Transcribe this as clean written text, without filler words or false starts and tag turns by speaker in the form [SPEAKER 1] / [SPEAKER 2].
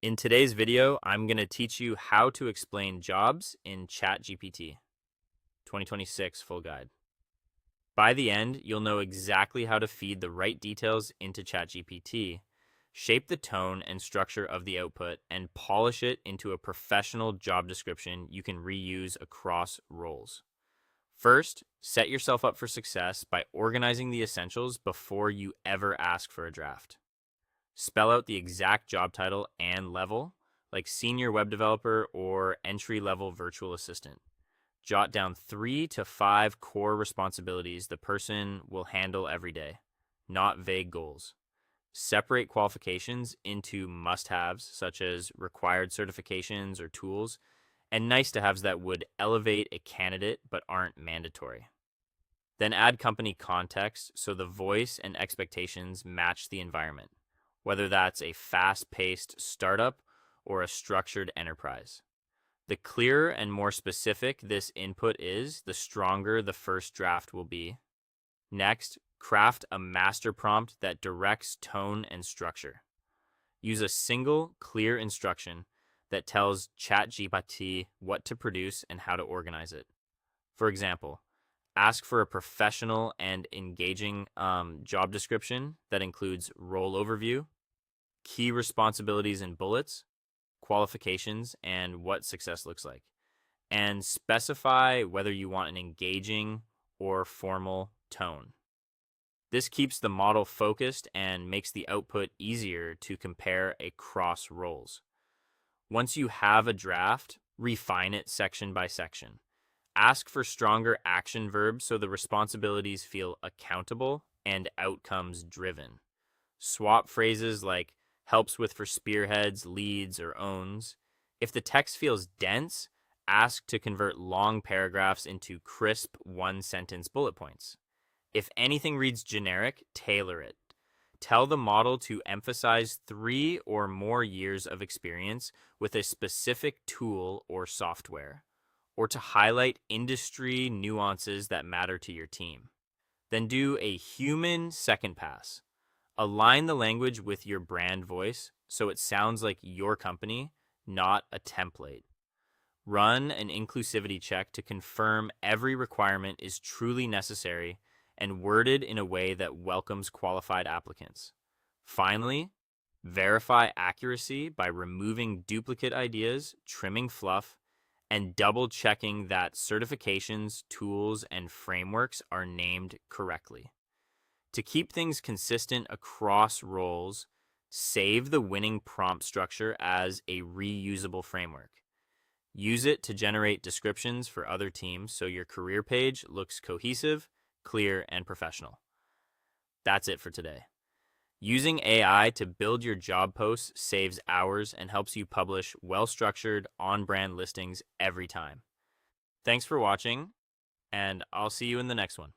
[SPEAKER 1] In today's video, I'm going to teach you how to explain jobs in ChatGPT 2026 full guide. By the end, you'll know exactly how to feed the right details into ChatGPT, shape the tone and structure of the output, and polish it into a professional job description you can reuse across roles. First, set yourself up for success by organizing the essentials before you ever ask for a draft. Spell out the exact job title and level, like senior web developer or entry level virtual assistant. Jot down 3 to 5 core responsibilities the person will handle every day, not vague goals. Separate qualifications into must haves, such as required certifications or tools, and nice to haves that would elevate a candidate but aren't mandatory. Then add company context so the voice and expectations match the environment, whether that's a fast paced startup or a structured enterprise. The clearer and more specific this input is, the stronger the first draft will be. Next, craft a master prompt that directs tone and structure. Use a single, clear instruction that tells ChatGPT what to produce and how to organize it. For example, ask for a professional and engaging job description that includes role overview, key responsibilities and bullets, qualifications, and what success looks like. And specify whether you want an engaging or formal tone. This keeps the model focused and makes the output easier to compare across roles. Once you have a draft, refine it section by section. Ask for stronger action verbs so the responsibilities feel accountable and outcomes driven. Swap phrases like helps with for spearheads, leads, or owns. If the text feels dense, ask to convert long paragraphs into crisp one-sentence bullet points. If anything reads generic, tailor it. Tell the model to emphasize 3 or more years of experience with a specific tool or software, or to highlight industry nuances that matter to your team. Then do a human second pass. Align the language with your brand voice so it sounds like your company, not a template. Run an inclusivity check to confirm every requirement is truly necessary and worded in a way that welcomes qualified applicants. Finally, verify accuracy by removing duplicate ideas, trimming fluff, and double checking that certifications, tools, and frameworks are named correctly. To keep things consistent across roles, save the winning prompt structure as a reusable framework. Use it to generate descriptions for other teams so your career page looks cohesive, clear, and professional. That's it for today. Using AI to build your job posts saves hours and helps you publish well-structured, on-brand listings every time. Thanks for watching, and I'll see you in the next one.